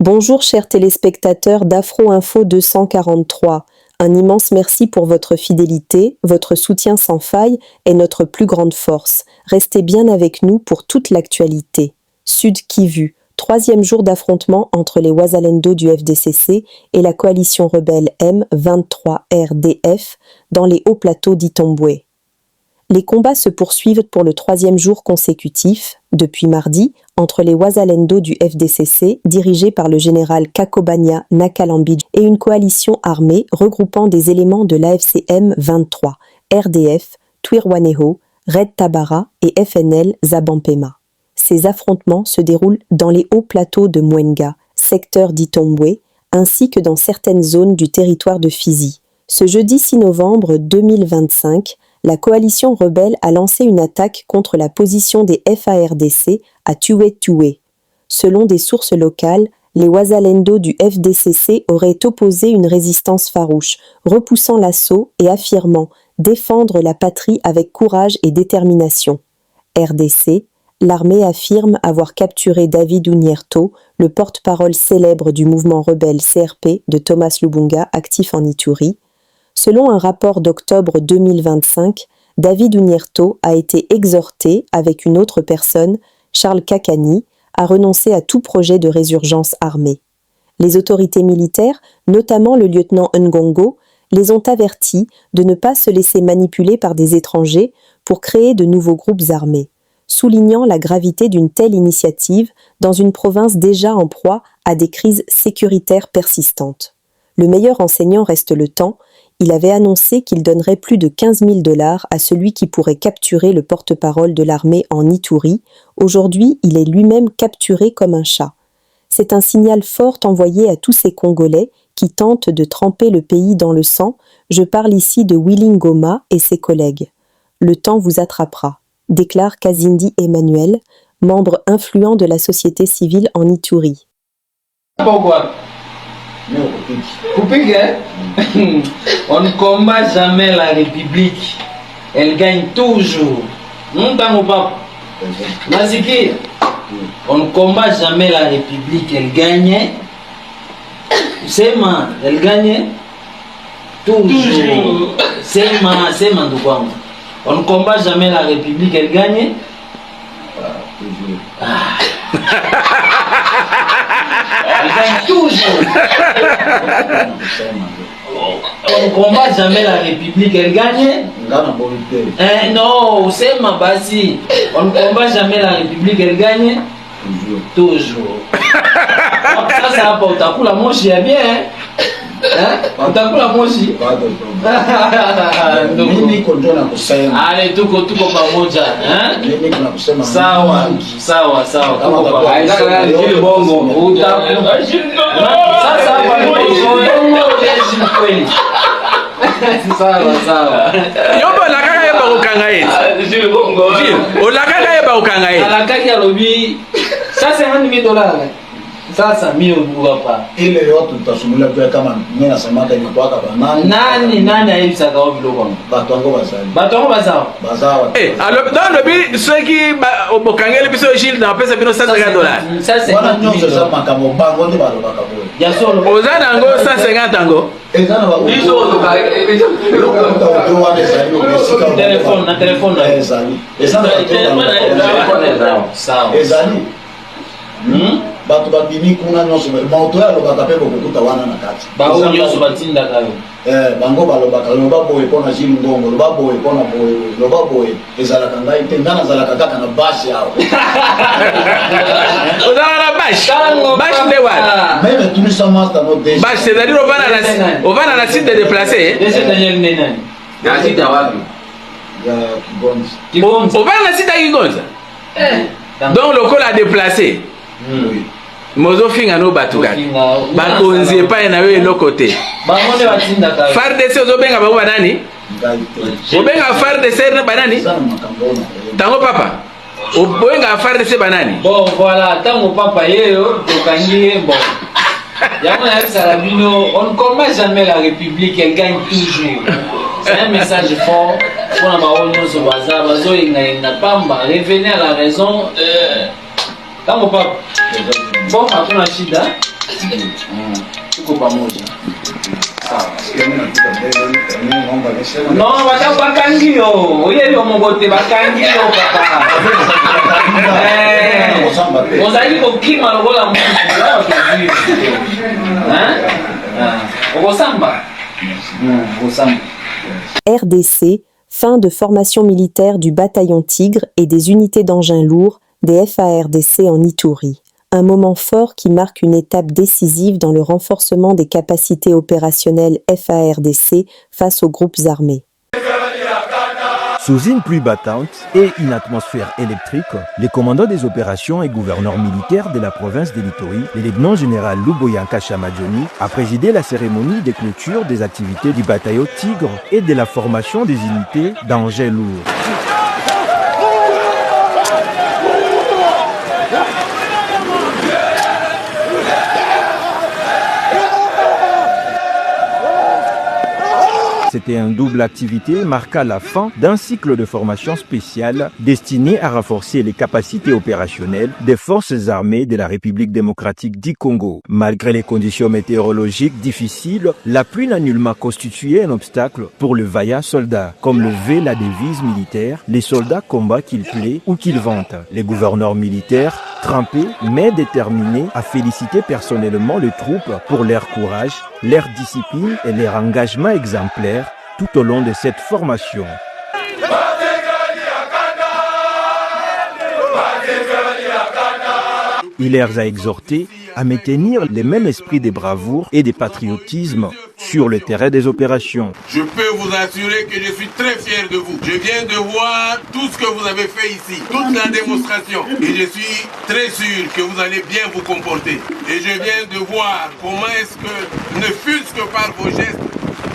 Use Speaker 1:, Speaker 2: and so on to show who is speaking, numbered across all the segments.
Speaker 1: Bonjour chers téléspectateurs d'Afro Info 243. Un immense merci pour votre fidélité, votre soutien sans faille est notre plus grande force. Restez bien avec nous pour toute l'actualité. Sud Kivu, 3e jour d'affrontement entre les Wazalendo du FDCC et la coalition rebelle M23 RDF dans les hauts plateaux d'Itombwe. Les combats se poursuivent pour le 3e jour consécutif, depuis mardi, entre les Wazalendo du FDCC, dirigés par le général Kakobanya Nakalambi, et une coalition armée regroupant des éléments de l'AFCM 23, RDF, Twirwaneho, Red Tabara et FNL Zabampema. Ces affrontements se déroulent dans les hauts plateaux de Mwenga, secteur d'Itombwe, ainsi que dans certaines zones du territoire de Fizi. Ce jeudi 6 novembre 2025, la coalition rebelle a lancé une attaque contre la position des FARDC à Tué-Tué. Selon des sources locales, les Wazalendo du FDCC auraient opposé une résistance farouche, repoussant l'assaut et affirmant défendre la patrie avec courage et détermination. RDC, l'armée affirme avoir capturé David Unyerto, le porte-parole célèbre du mouvement rebelle CRP de Thomas Lubunga, actif en Ituri. Selon un rapport d'octobre 2025, David Unyerto a été exhorté, avec une autre personne, Charles Kakani, à renoncer à tout projet de résurgence armée. Les autorités militaires, notamment le lieutenant Ngongo, les ont avertis de ne pas se laisser manipuler par des étrangers pour créer de nouveaux groupes armés, soulignant la gravité d'une telle initiative dans une province déjà en proie à des crises sécuritaires persistantes. Le meilleur enseignant reste le temps. Il avait annoncé qu'il donnerait plus de 15 000 $ à celui qui pourrait capturer le porte-parole de l'armée en Ituri. Aujourd'hui, il est lui-même capturé comme un chat. C'est un signal fort envoyé à tous ces Congolais qui tentent de tremper le pays dans le sang. Je parle ici de Willy Ngoma et ses collègues. Le temps vous attrapera, déclare Kazindi Emmanuel, membre influent de la société civile en Ituri.
Speaker 2: Coupé, hein? On ne combat jamais la République. Elle gagne toujours. On ne combat jamais la République. Elle gagne. C'est man. Elle gagne toujours. C'est man. On ne combat jamais la République. Elle gagne. Elle gagne toujours. On ne combat jamais la République, elle gagne. Non, c'est ma base. On ne combat jamais la République, elle gagne. Toujours. Ça va pas, on la moche, il y a bien. On la moche. Allez, tout pamoja. Sawa. Ça va sawa.
Speaker 3: Yombo la kaka yeba ukanga
Speaker 2: Jules Bongo.
Speaker 3: O la kaka yeba ukanga
Speaker 2: La kaka ya lobi. Ça c'est $100 000. Ça 1000 pas.
Speaker 4: Ile yote tutasumulia kwa kama mimi nasemaka ni kwa kama
Speaker 2: nani aibisaka obiloko. Batongo bazawa.
Speaker 3: Alors dans le but ceux qui obokangeli biso Gilles na pesa bino $150.
Speaker 2: Ça c'est
Speaker 4: wana nyonso za makambo bango ndi balo bakabo.
Speaker 2: Ya solo.
Speaker 3: Ozana ngo 150 ngo.
Speaker 4: Ezana ba.
Speaker 2: Biso téléphone.
Speaker 4: Ezali. Ezana
Speaker 2: sawa.
Speaker 4: Ezali. Bato babimi kuna nyonso bato ya lobaka pe bokuta wana na kati.
Speaker 2: Bao nyonso batinda kayo.
Speaker 4: Bango balobaka loba boye pona Gilles Ngongo, loba boye pona boye, loba boye ezalaka ngai te ngana zalaka kaka na bashi yao.
Speaker 3: Ozana na bash de wa.
Speaker 4: Même tout ça master no déjà.
Speaker 3: Bash c'est-à-dire on va na site de déplacer.
Speaker 2: Déjà Daniel Nena.
Speaker 5: Na site wapi?
Speaker 4: Ya Kigonza.
Speaker 3: On va na site Kigonza. Donc le col a déplacé.
Speaker 4: Oui.
Speaker 3: Mozo finga no batuka. Ba konzi pa na we lokote.
Speaker 2: Ba monde batinda kayo.
Speaker 3: FARDC ozo benga ba banani? Obenga FARDC na banani? Tango papa. Obenga FARDC banani?
Speaker 2: Bon voilà, tango papa yeyo tokangi bon. On ne combat jamais la République, elle gagne toujours. C'est un message fort pour la Maroc, revenez à la raison. Tango papa. Bon, hakuna shida. Tuko pamoja. No, bakangi yo. Oye yo mogote bakangi yo papa. Ozali kokima lokola mutu. Okosamba. Okosamba.
Speaker 1: RDC, fin de formation militaire du bataillon Tigre et des unités d'engins lourds des FARDC en Ituri. Un moment fort qui marque une étape décisive dans le renforcement des capacités opérationnelles FARDC face aux groupes armés.
Speaker 5: Sous une pluie battante et une atmosphère électrique, les commandants des opérations et gouverneurs militaires de la province de l'Ituri, le lieutenant-général Luboyanka Chamadjoni, a présidé la cérémonie de clôture des activités du bataillon Tigre et de la formation des unités d'engins lourds. C'était une double activité marquant la fin d'un cycle de formation spéciale destiné à renforcer les capacités opérationnelles des forces armées de la République démocratique du Congo. Malgré les conditions météorologiques difficiles, la pluie n'a nullement constitué un obstacle pour le vaillant soldat. Comme le veut la devise militaire, les soldats combattent qu'il plaît ou qu'il vente. Les gouverneurs militaires, trempés mais déterminés à féliciter personnellement les troupes pour leur courage, leur discipline et leur engagement exemplaire tout au long de cette formation. Il les a exhortés à maintenir le même esprit de bravoure et de patriotisme sur le terrain des opérations.
Speaker 6: Je peux vous assurer que je suis très fier de vous. Je viens de voir tout ce que vous avez fait ici, toute la démonstration. Et je suis très sûr que vous allez bien vous comporter. Et je viens de voir comment est-ce que, ne fût-ce que par vos gestes,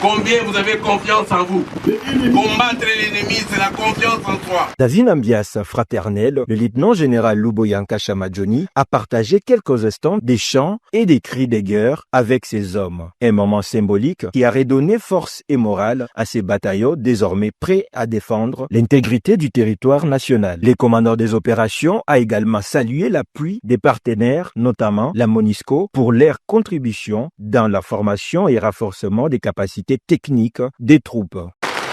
Speaker 6: combien vous avez confiance en vous. Combattre l'ennemi, c'est la confiance en soi.
Speaker 5: Dans une ambiance fraternelle, le lieutenant-général Luboyanka Chamadjoni a partagé quelques instants des chants et des cris de guerre avec ses hommes. Un moment symbolique qui a redonné force et morale à ces bataillons désormais prêts à défendre l'intégrité du territoire national. Le commandant des opérations a également salué l'appui des partenaires, notamment la MONUSCO, pour leur contribution dans la formation et renforcement des capacités techniques des troupes.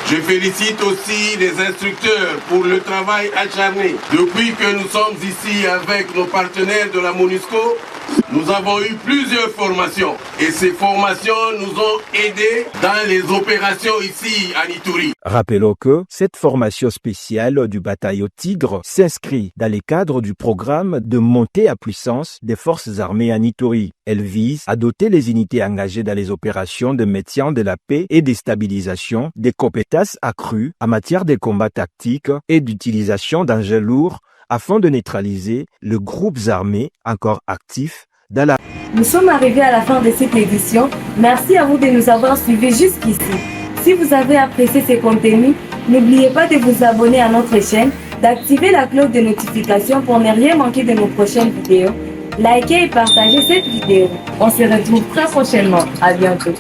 Speaker 6: Je félicite aussi les instructeurs pour le travail acharné. Depuis que nous sommes ici avec nos partenaires de la MONUSCO, nous avons eu plusieurs formations et ces formations nous ont aidés dans les opérations ici à Ituri.
Speaker 5: Rappelons que cette formation spéciale du bataillon Tigre s'inscrit dans le cadre du programme de montée à puissance des forces armées en Ituri. Elle vise à doter les unités engagées dans les opérations de maintien de la paix et de stabilisation des compétences accrues en matière de combat tactique et d'utilisation d'engins lourds afin de neutraliser les groupes armés encore actifs dans la...
Speaker 7: Nous sommes arrivés à la fin de cette édition. Merci à vous de nous avoir suivis jusqu'ici. Si vous avez apprécié ces contenus, n'oubliez pas de vous abonner à notre chaîne, d'activer la cloche de notification pour ne rien manquer de nos prochaines vidéos. Likez et partagez cette vidéo. On se retrouve très prochainement. À bientôt.